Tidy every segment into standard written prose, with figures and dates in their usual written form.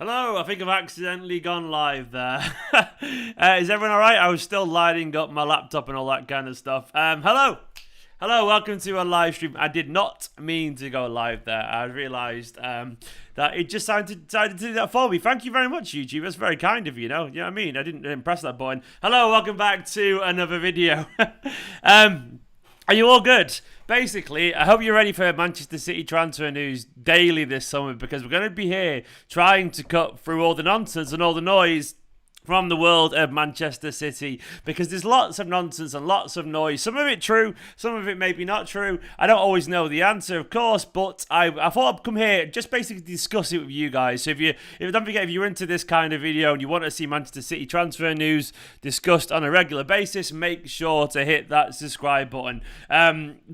Hello, I think I've accidentally gone live there. Is everyone alright? I was still lighting up my laptop and all that kind of stuff. Hello, welcome to a live stream. I did not mean to go live there. I realised that it just decided to do that for me. Thank you very much, YouTube. That's very kind of you, you know what I mean? I didn't press that button. Hello, welcome back to another video. Are you all good? Basically, I hope you're ready for Manchester City transfer news daily this summer, because we're going to be here trying to cut through all the nonsense and all the noise from the world of Manchester City, because there's lots of nonsense and lots of noise. Some of it true, some of it maybe not true. I don't always know the answer, of course, but I thought I'd come here just basically discuss it with you guys. So don't forget, if you're into this kind of video and you want to see Manchester City transfer news discussed on a regular basis, make sure to hit that subscribe button.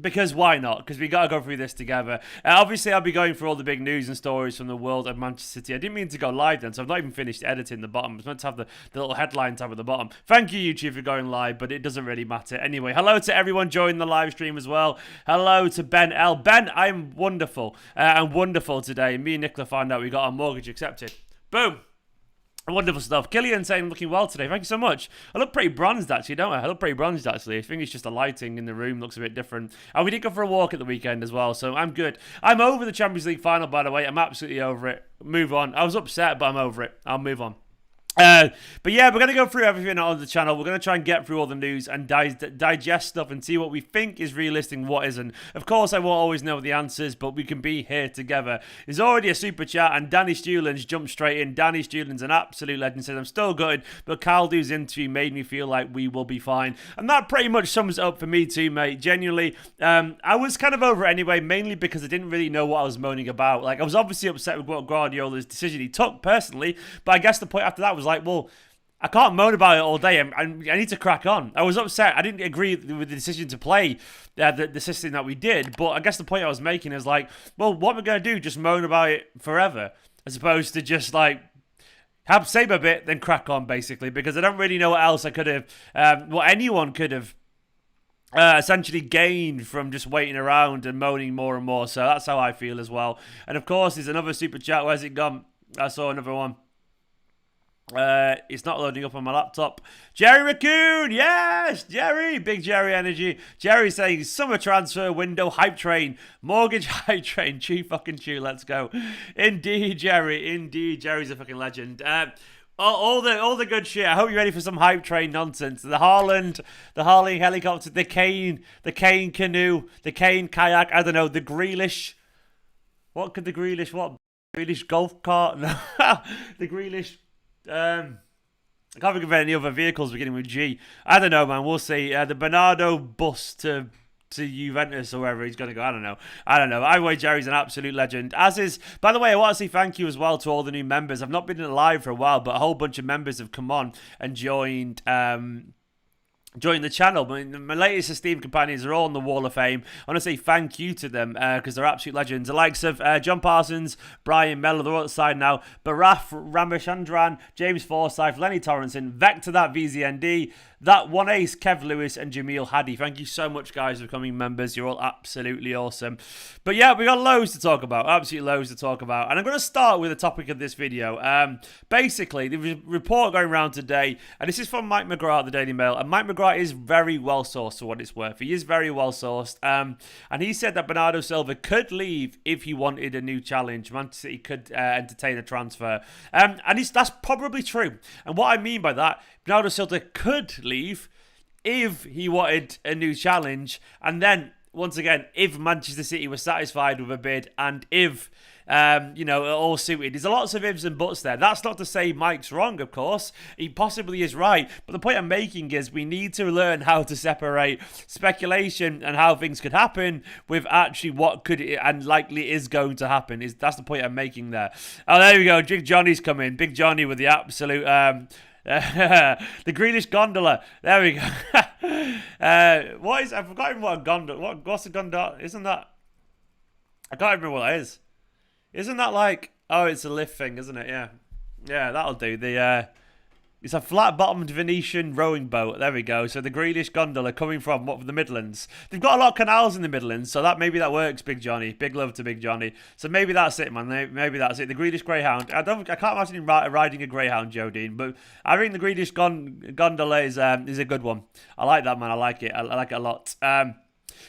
Because why not? Because we got to go through this together. Obviously, I'll be going through all the big news and stories from the world of Manchester City. I didn't mean to go live then, so I've not even finished editing the bottom. I was meant to have the little headline tab at the bottom. Thank you, YouTube, for going live, but it doesn't really matter. Anyway, hello to everyone joining the live stream as well. Hello to Ben L. Ben, I'm wonderful. I'm wonderful today. Me and Nicola found out we got our mortgage accepted. Boom. Wonderful stuff. Killian saying I'm looking well today. Thank you so much. I look pretty bronzed, actually, don't I? I look pretty bronzed, actually. I think it's just the lighting in the room looks a bit different. And we did go for a walk at the weekend as well, so I'm good. I'm over the Champions League final, by the way. I'm absolutely over it. Move on. I was upset, but I'm over it. I'll move on. But yeah, we're going to go through everything on the channel. We're going to try and get through all the news and digest stuff and see what we think is realistic and what isn't. Of course, I won't always know the answers, but we can be here together. There's already a super chat, and Danny Stewlands jumped straight in. Danny Stewlands, an absolute legend, says, I'm still gutted, but Caldu's interview made me feel like we will be fine. And that pretty much sums it up for me too, mate. Genuinely, I was kind of over it anyway, mainly because I didn't really know what I was moaning about. Like, I was obviously upset with what Guardiola's decision he took personally, but I guess the point after that was like, well, I can't moan about it all day. I need to crack on. I was upset. I didn't agree with the decision to play the system that we did. But I guess the point I was making is like, well, what we're going to do, just moan about it forever, as opposed to just like say my bit, then crack on, basically. Because I don't really know what else I could have, what anyone could have essentially gained from just waiting around and moaning more and more. So that's how I feel as well. And of course, there's another super chat. Where's it gone? I saw another one. It's not loading up on my laptop. Jerry Raccoon, yes, Jerry, big Jerry energy. Jerry saying summer transfer window hype train, mortgage hype train, fucking chew, let's go. Indeed, Jerry, indeed, Jerry's a fucking legend. All the good shit. I hope you're ready for some hype train nonsense. The Haaland helicopter, the Kane canoe, the Kane kayak. I don't know. The Grealish. What could the Grealish? What Grealish golf cart? No, the Grealish. I can't think of any other vehicles beginning with G. I don't know, man. We'll see. The Bernardo bus to Juventus or wherever he's going to go. I don't know. Either way, Jerry's an absolute legend. As is, by the way, I want to say thank you as well to all the new members. I've not been live for a while, but a whole bunch of members have come on and joined the channel. My latest esteemed companions are all on the Wall of Fame. I want to say thank you to them because they're absolute legends. The likes of John Parsons, Brian Mellor, they're all outside now. Barath Ramachandran, James Forsyth, Lenny Torrenson, Vector that VZND, that one ace, Kev Lewis, and Jamil Hadi. Thank you so much, guys, for becoming members. You're all absolutely awesome. But yeah, we got loads to talk about. Absolutely loads to talk about. And I'm going to start with the topic of this video. Basically, the report going around today, and this is from Mike McGrath at the Daily Mail. And Mike McGrath is very well sourced for what it's worth. He is very well sourced. And he said that Bernardo Silva could leave if he wanted a new challenge. Manchester City could entertain a transfer. And that's probably true. And what I mean by that, Bernardo Silva could leave if he wanted a new challenge. And then, once again, if Manchester City were satisfied with a bid and if, it all suited. There's lots of ifs and buts there. That's not to say Mike's wrong, of course. He possibly is right. But the point I'm making is we need to learn how to separate speculation and how things could happen with actually what could and likely is going to happen. That's the point I'm making there. Oh, there we go. Big Johnny's coming. Big Johnny with the absolute... the Grealish gondola. There we go. I've forgotten what a gondola. What's a gondola? Isn't that? I can't remember what that is. Isn't that like? Oh, it's a lift thing, isn't it? Yeah, that'll do. It's a flat-bottomed Venetian rowing boat. There we go. So the Grealish gondola coming from what, the Midlands. They've got a lot of canals in the Midlands, so that maybe that works, Big Johnny. Big love to Big Johnny. So maybe that's it, man. Maybe that's it. The Grealish Greyhound. I can't imagine him riding a Greyhound, Joe Dean, but I think the Grealish gondola is a good one. I like that, man. I like it. I like it a lot.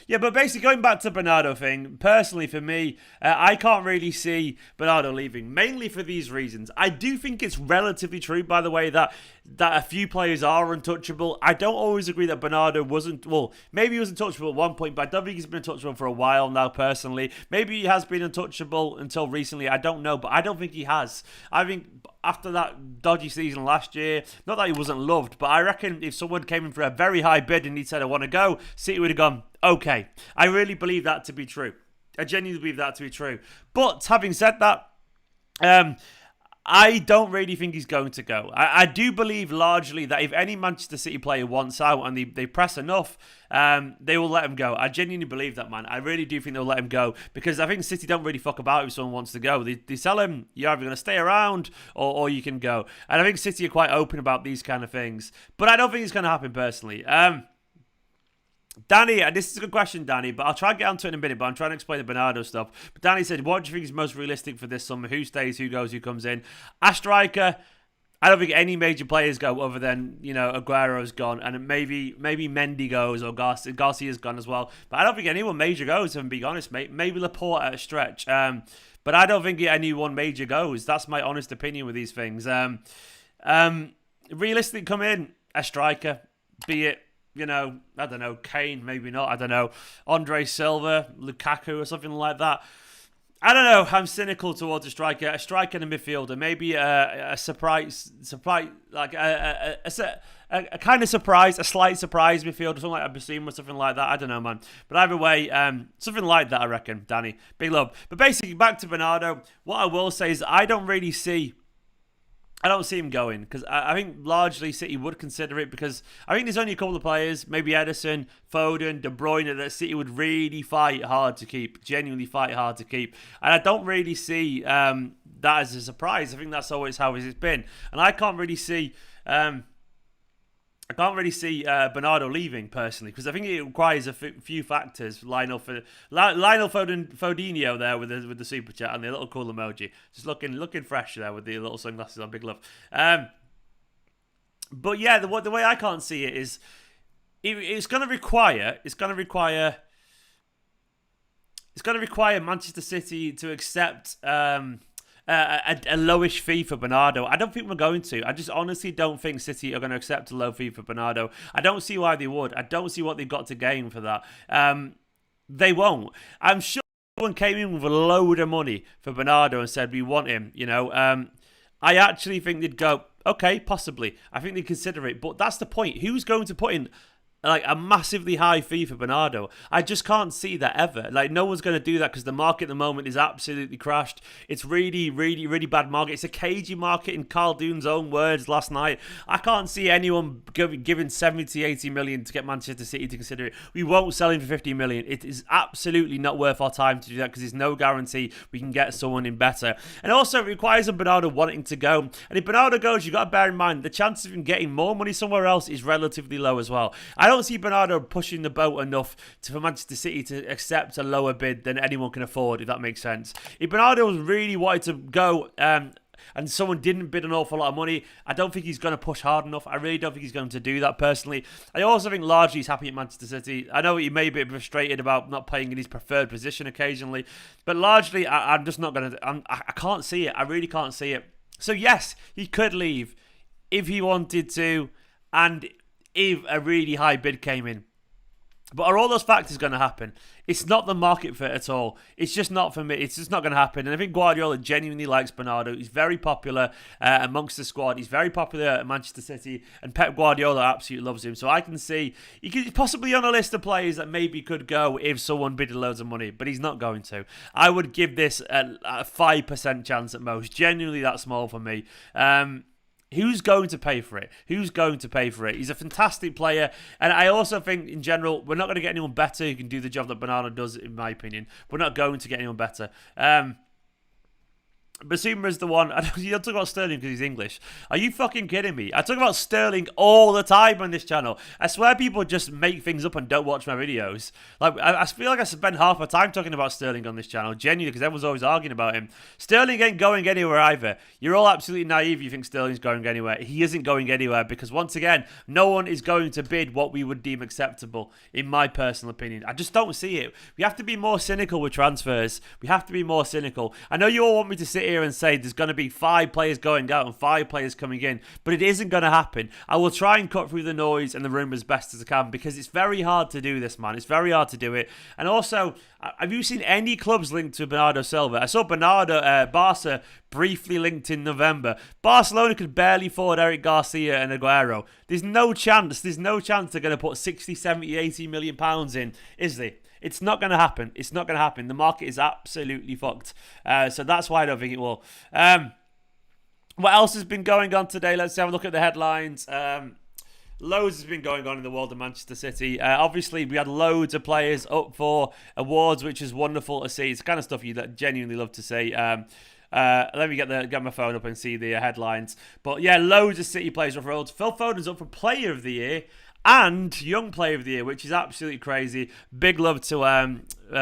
Yeah, but basically going back to Bernardo thing, personally for me, I can't really see Bernardo leaving, mainly for these reasons. I do think it's relatively true, by the way, that a few players are untouchable. I don't always agree that Bernardo wasn't, well, maybe he was untouchable at one point, but I don't think he's been untouchable for a while now, personally. Maybe he has been untouchable until recently, I don't know, but I don't think he has. I think after that dodgy season last year, not that he wasn't loved, but I reckon if someone came in for a very high bid and he said, I want to go, City would have gone, okay. I really believe that to be true. I genuinely believe that to be true. But having said that, I don't really think he's going to go. I do believe largely that if any Manchester City player wants out and they press enough, they will let him go. I genuinely believe that, man. I really do think they'll let him go because I think City don't really fuck about if someone wants to go. They tell him you're either going to stay around or you can go. And I think City are quite open about these kind of things. But I don't think it's going to happen personally. Danny, and this is a good question, Danny, but I'll try and get onto it in a minute, but I'm trying to explain the Bernardo stuff. But Danny said, what do you think is most realistic for this summer? Who stays, who goes, who comes in? A striker, I don't think any major players go other than, Aguero's gone, and maybe Mendy goes, or Garcia's gone as well. But I don't think anyone major goes, if I'm being honest, mate. Maybe Laporte at a stretch. But I don't think anyone major goes. That's my honest opinion with these things. Realistically, come in, a striker, be it, I don't know, Kane, maybe not, I don't know, Andre Silva, Lukaku or something like that. I don't know, I'm cynical towards a striker and a midfielder, maybe a surprise, like a kind of surprise, a slight surprise midfielder, something like a Basima or something like that, I don't know, man. But either way, something like that, I reckon, Danny. Big love. But basically, back to Bernardo, what I will say is I don't see him going because I think largely City would consider it because I think there's only a couple of players, maybe Ederson, Foden, De Bruyne, that City would really fight hard to keep, genuinely fight hard to keep. And I don't really see that as a surprise. I think that's always how it's been. And I can't really see Bernardo leaving personally because I think it requires a few factors. Lionel Fodinho there with the super chat and the little cool emoji, just looking fresh there with the little sunglasses on. Big love. But yeah, the way I can't see it is it's going to require Manchester City to accept a lowish fee for Bernardo. I don't think we're going to. I just honestly don't think City are going to accept a low fee for Bernardo. I don't see why they would. I don't see what they've got to gain for that. They won't. I'm sure someone came in with a load of money for Bernardo and said, we want him, I actually think they'd go, okay, possibly. I think they'd consider it. But that's the point. Who's going to put in like a massively high fee for Bernardo? I just can't see that ever. Like, no one's going to do that because the market at the moment is absolutely crashed. It's really, really, really bad market. It's a cagey market in Carl Doon's own words last night. I can't see anyone giving 70, 80 million to get Manchester City to consider it. We won't sell him for 50 million. It is absolutely not worth our time to do that because there's no guarantee we can get someone in better. And also, it requires a Bernardo wanting to go. And if Bernardo goes, you've got to bear in mind the chances of him getting more money somewhere else is relatively low as well. I don't see Bernardo pushing the boat enough for Manchester City to accept a lower bid than anyone can afford, if that makes sense. If Bernardo really wanted to go and someone didn't bid an awful lot of money, I don't think he's going to push hard enough. I really don't think he's going to do that personally. I also think largely he's happy at Manchester City. I know he may be a bit frustrated about not playing in his preferred position occasionally, but largely I'm just not going to... I can't see it. I really can't see it. So yes, he could leave if he wanted to, and if a really high bid came in. But are all those factors going to happen? It's not the market fit at all. It's just not for me. It's just not going to happen. And I think Guardiola genuinely likes Bernardo. He's very popular amongst the squad. He's very popular at Manchester City. And Pep Guardiola absolutely loves him. So I can see he could possibly on a list of players that maybe could go if someone bid loads of money. But he's not going to. I would give this a 5% chance at most. Genuinely that small for me. Who's going to pay for it? Who's going to pay for it? He's a fantastic player. And I also think, in general, we're not going to get anyone better who can do the job that Bernardo does, in my opinion. We're not going to get anyone better. Basuma is the one. You don't talk about Sterling because he's English. Are you fucking kidding me? I talk about Sterling all the time on this channel. I swear people just make things up and don't watch my videos. Like I feel like I spend half my time talking about Sterling on this channel, genuinely, because everyone's always arguing about him. Sterling ain't going anywhere either. You're all absolutely naive. You think Sterling's going anywhere. He isn't going anywhere because, once again, no one is going to bid what we would deem acceptable, in my personal opinion. I just don't see it. We have to be more cynical with transfers. We have to be more cynical. I know you all want me to sit here and say there's going to be 5 players going out and 5 players coming in, but it isn't going to happen. I will try and cut through the noise and the rumours best as I can, because it's very hard to do this, man. It's very hard to do it. And also, have you seen any clubs linked to Bernardo Silva? I saw Barca briefly linked in November. Barcelona could barely afford Eric Garcia and Aguero. There's no chance they're going to put 60, 70, 80 million pounds in, is there? It's not going to happen. It's not going to happen. The market is absolutely fucked. So that's why I don't think it will. What else has been going on today? Let's have a look at the headlines. Loads has been going on in the world of Manchester City. Obviously, we had loads of players up for awards, which is wonderful to see. It's the kind of stuff you genuinely love to see. Let me get my phone up and see the headlines. But yeah, loads of City players up for awards. Phil Foden's up for Player of the Year and Young Player of the Year, which is absolutely crazy. Big love to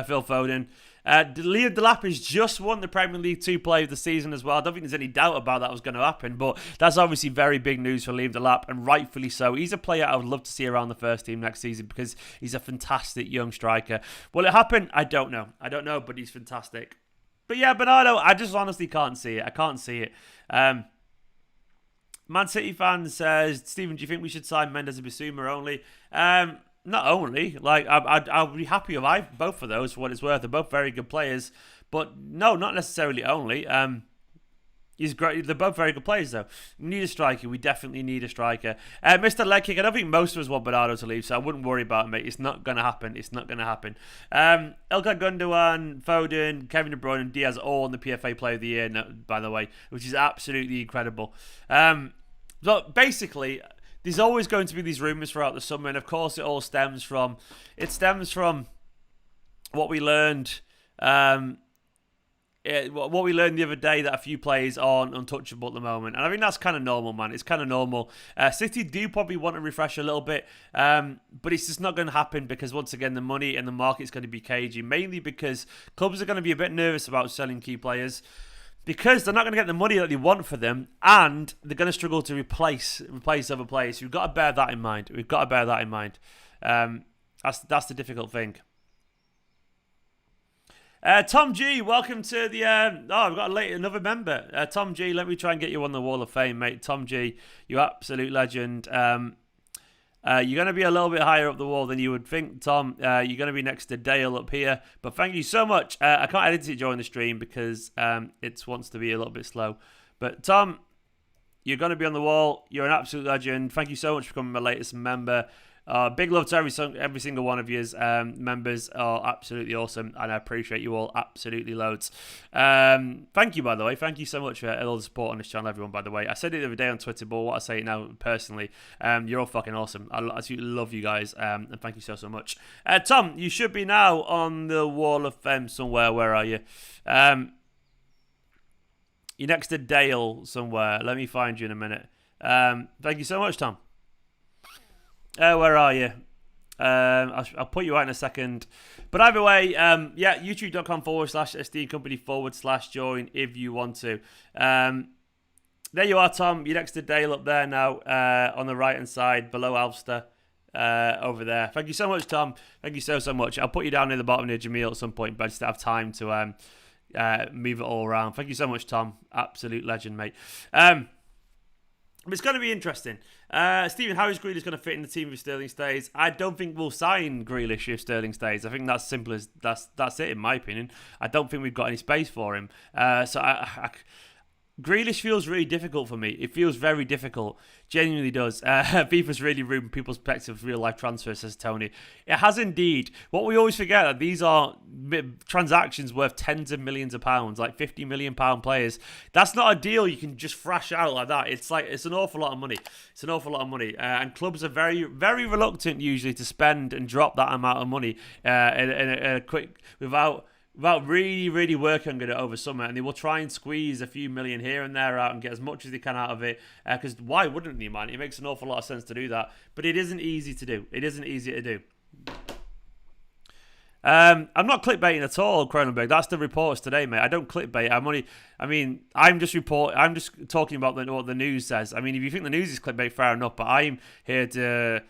Phil Foden. Liam Delap has just won the Premier League 2 Player of the Season as well. I don't think there's any doubt about that was going to happen, but that's obviously very big news for Liam Delap, and rightfully so. He's a player I would love to see around the first team next season because he's a fantastic young striker. Will it happen? I don't know, but he's fantastic. But yeah, Bernardo, I just honestly can't see it. I can't see it. Man City fan says, Stephen, do you think we should sign Mendes and Bissouma only? Not only. Like, I'll be happy with both of those for what it's worth. They're both very good players. But no, not necessarily only. He's great. They're both very good players, though. We need a striker. We definitely need a striker. Mr. Legkick, I don't think most of us want Bernardo to leave, so I wouldn't worry about it, mate. It's not going to happen. It's not going to happen. Ilkay Gundogan, Foden, Kevin De Bruyne, and Diaz all on the PFA Player of the Year, by the way, which is absolutely incredible. So basically, there's always going to be these rumours throughout the summer, and of course, it all stems from what we learned. What we learned the other day, that a few players aren't untouchable at the moment. And I think that's kind of normal, man. It's kind of normal. City do probably want to refresh a little bit, but it's just not going to happen because, once again, the money and the market's going to be cagey, mainly because clubs are going to be a bit nervous about selling key players because they're not going to get the money that they want for them, and they're going to struggle to replace other players. We've got to bear that in mind. That's the difficult thing. Tom G, welcome to the... I've got another member. Tom G, let me try and get you on the Wall of Fame, mate. Tom G, you absolute legend. You're going to be a little bit higher up the wall than you would think, Tom. You're going to be next to Dale up here. But thank you so much. I can't edit it during the stream because it wants to be a little bit slow. But Tom, you're going to be on the wall. You're an absolute legend. Thank you so much for becoming my latest member. Big love to every single one of you. Members are absolutely awesome, and I appreciate you all absolutely loads. Thank you, by the way. Thank you so much for all the support on this channel, everyone, by the way. I said it the other day on Twitter, but what I say now personally, you're all fucking awesome. I absolutely love you guys, and thank you so much. Tom, you should be now on the Wall of Fame somewhere. Where are you? You're next to Dale somewhere. Let me find you in a minute. Thank you so much, Tom. Where are you? I'll put you out in a second. But either way, youtube.com/Esteemed Kompany/join if you want to. There you are, Tom. You're next to Dale up there now, on the right-hand side, below Alster, over there. Thank you so much, Tom. Thank you so much. I'll put you down near the bottom near Jamil at some point, but I just don't have time to move it all around. Thank you so much, Tom. Absolute legend, mate. It's going to be interesting. Stephen, how is Grealish going to fit in the team if Sterling stays? I don't think we'll sign Grealish if Sterling stays. I think that's simple as that's it, in my opinion. I don't think we've got any space for him. Grealish feels really difficult for me. It feels very difficult. Genuinely does. FIFA's really ruined people's perspective of real-life transfers, says Tony. It has indeed. What we always forget, that these are transactions worth tens of millions of pounds, like £50 million players. That's not a deal you can just thrash out like that. It's an awful lot of money. It's an awful lot of money. And clubs are very, very reluctant usually to spend and drop that amount of money in a quick, without without really, really working on it over summer, and they will try and squeeze a few million here and there out and get as much as they can out of it. Because why wouldn't they, man? It makes an awful lot of sense to do that, but it isn't easy to do. It isn't easy to do. I'm not clickbaiting at all, Cronenberg. That's the reports today, mate. I don't clickbait. I'm just talking about what the news says. I mean, if you think the news is clickbait, fair enough. But I'm here to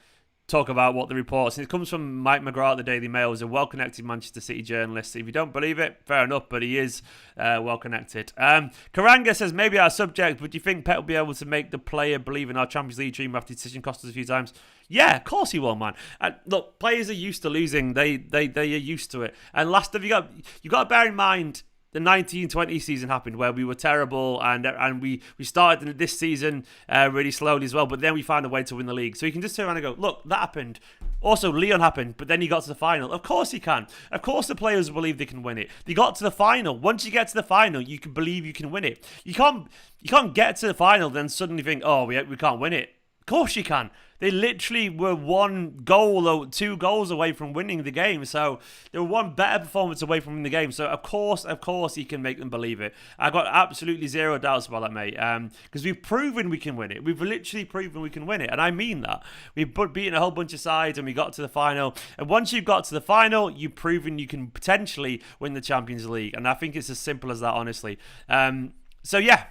talk about what the reports. And it comes from Mike McGrath at the Daily Mail, who's a well-connected Manchester City journalist. If you don't believe it, fair enough, but he is well-connected. Karanga says, maybe our subject, but do you think Pep will be able to make the player believe in our Champions League dream after the decision cost us a few times? Yeah, of course he will, man. Look, players are used to losing. They are used to it. And you got to bear in mind, the 1920 season happened where we were terrible and we started this season really slowly as well, but then we found a way to win the league. So you can just turn around and go, look, that happened. Also, Lyon happened, but then you got to the final. Of course you can. Of course the players believe they can win it. They got to the final. Once you get to the final, you can believe you can win it. You can't get to the final then suddenly think, oh, we can't win it. Of course you can. They literally were 1 goal or 2 goals away from winning the game. So they were one better performance away from winning the game. So of course he can make them believe it. I've got absolutely zero doubts about that, mate. Because we've proven we can win it. We've literally proven we can win it. And I mean that. We've beaten a whole bunch of sides and we got to the final. And once you've got to the final, you've proven you can potentially win the Champions League. And I think it's as simple as that, honestly. So yeah.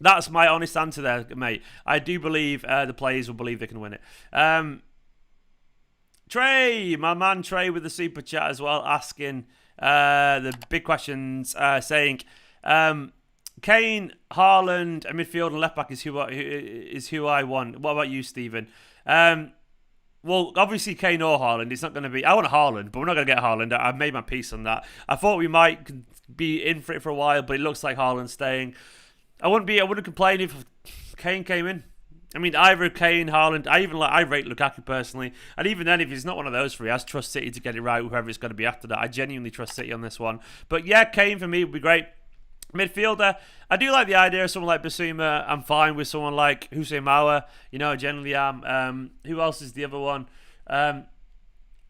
That's my honest answer there, mate. I do believe the players will believe they can win it. Trey, my man Trey with the super chat as well, asking the big questions, saying Kane, Haaland, a midfield and left back is who I want. What about you, Stephen? Well, obviously Kane or Haaland. It's not going to be. I want Haaland, but we're not going to get Haaland. I've made my peace on that. I thought we might be in for it for a while, but it looks like Haaland's staying. I wouldn't complain if Kane came in. I mean, either Kane, Haaland. I rate Lukaku personally, and even then, if he's not one of those three, I trust City to get it right, whoever it's going to be after that. I genuinely trust City on this one. But yeah, Kane for me would be great. Midfielder, I do like the idea of someone like Basuma. I'm fine with someone like Hussein Mauer. I generally am. Who else is the other one?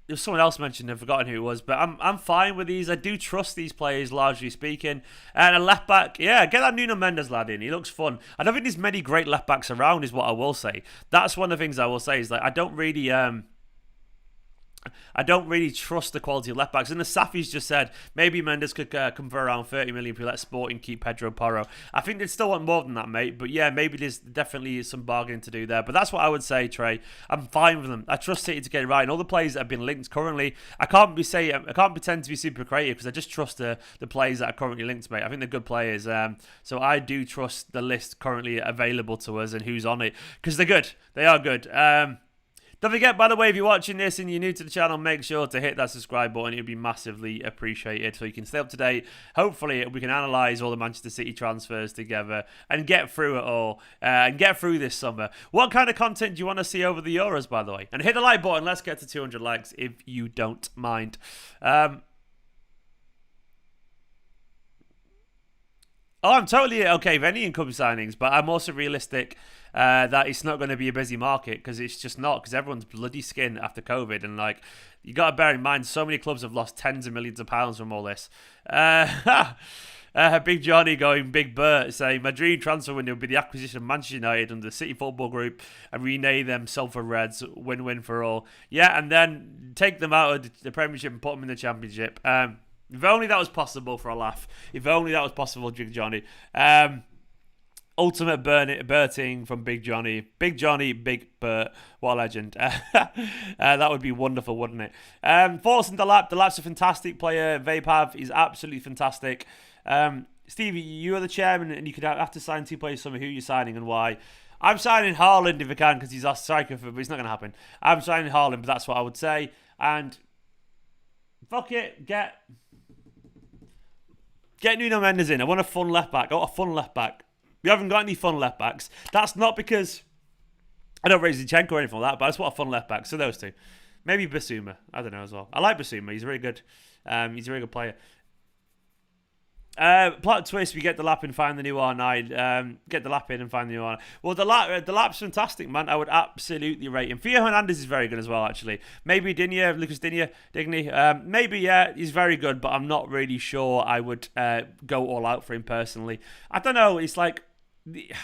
There's someone else mentioned, I've forgotten who it was, but I'm fine with these. I do trust these players, largely speaking. And a left back, yeah, get that Nuno Mendes lad in. He looks fun. I don't think there's many great left backs around, is what I will say. That's one of the things I will say is like I don't really trust the quality of left backs. And the Safis just said maybe Mendes could come for around 30 million if we let Sporting keep Pedro Porro. I think they'd still want more than that, mate. But yeah, maybe there's definitely some bargaining to do there. But that's what I would say, Trey. I'm fine with them. I trust City to get it right. And all the players that have been linked currently, I can't pretend to be super creative because I just trust the players that are currently linked, mate. I think they're good players. So I do trust the list currently available to us and who's on it because they're good. They are good. Don't forget, by the way, if you're watching this and you're new to the channel, make sure to hit that subscribe button. It would be massively appreciated so you can stay up to date. Hopefully, we can analyse all the Manchester City transfers together and get through it all and get through this summer. What kind of content do you want to see over the Euros, by the way? And hit the like button. Let's get to 200 likes if you don't mind. I'm totally okay with any income signings, but I'm also realistic that it's not going to be a busy market because it's just not, because everyone's bloody skin after COVID. And like, you got to bear in mind, so many clubs have lost tens of millions of pounds from all this. Big Johnny going Big Bert saying, my dream transfer window would be the acquisition of Manchester United under the City Football Group and rename them Salford Reds, win-win for all. Yeah, and then take them out of the Premiership and put them in the Championship. If only that was possible for a laugh. If only that was possible, Big Johnny. Ultimate Berting from Big Johnny. Big Johnny, Big Bert. What a legend. That would be wonderful, wouldn't it? Force and Delap. Delap's a fantastic player. Vapav is absolutely fantastic. Stevie, you are the chairman and you could have to sign 2 players. Some of who you're signing and why. I'm signing Haaland if I can because he's our striker, but it's not going to happen. I'm signing Haaland, but that's what I would say. And fuck it, get Nuno Mendes in. I want a fun left back. I want a fun left back. We haven't got any fun left backs. That's not because I don't rate Zinchenko or anything like that, but I just want a fun left back. So those two. Maybe Basuma. I don't know as well. I like Basuma. He's very good. He's a very good player. Plot twist: we get the lap and find the new R9. Get the lap in and find the new R9. Well, the lap's fantastic, man. I would absolutely rate him. Theo Hernandez is very good as well, actually. Maybe Lucas Digny. Maybe he's very good, but I'm not really sure I would go all out for him personally. I don't know. It's like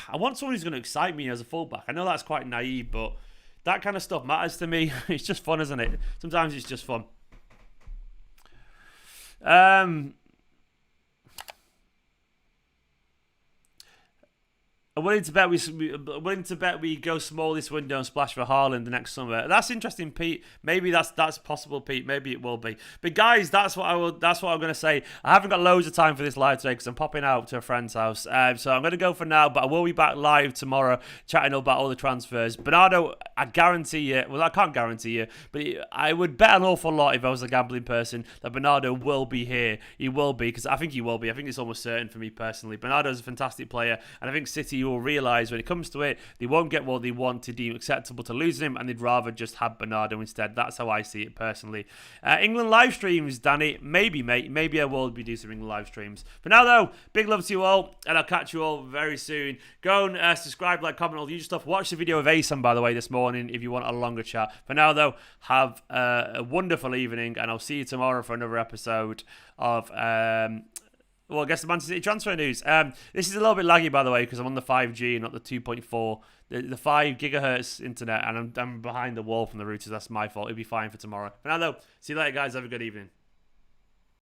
I want someone who's going to excite me as a fullback. I know that's quite naive, but that kind of stuff matters to me. It's just fun, isn't it? Sometimes it's just fun. I'm willing to bet we go small this window and splash for Haaland the next summer. That's interesting, Pete. Maybe that's possible, Pete. Maybe it will be. But guys, that's what I'm going to say. I haven't got loads of time for this live today because I'm popping out to a friend's house. So I'm going to go for now. But I will be back live tomorrow, chatting about all the transfers. Bernardo, I guarantee you. Well, I can't guarantee you, but I would bet an awful lot if I was a gambling person that Bernardo will be here. He will be, because I think he will be. I think it's almost certain for me personally. Bernardo's a fantastic player, and I think City will realise when it comes to it, they won't get what they want to deem acceptable to losing him, and they'd rather just have Bernardo instead. That's how I see it personally. England live streams, Danny. Maybe, mate. Maybe I will be doing some England live streams. For now, though, big love to you all, and I'll catch you all very soon. Go and subscribe, like, comment, all the usual stuff. Watch the video of ASAM, by the way, this morning if you want a longer chat. For now, though, have a wonderful evening, and I'll see you tomorrow for another episode of... well, I guess the Manchester City transfer news. This is a little bit laggy, by the way, because I'm on the 5G and not the 2.4. The 5 gigahertz internet, and I'm behind the wall from the routers. That's my fault. It'll be fine for tomorrow. For now, though, see you later, guys. Have a good evening.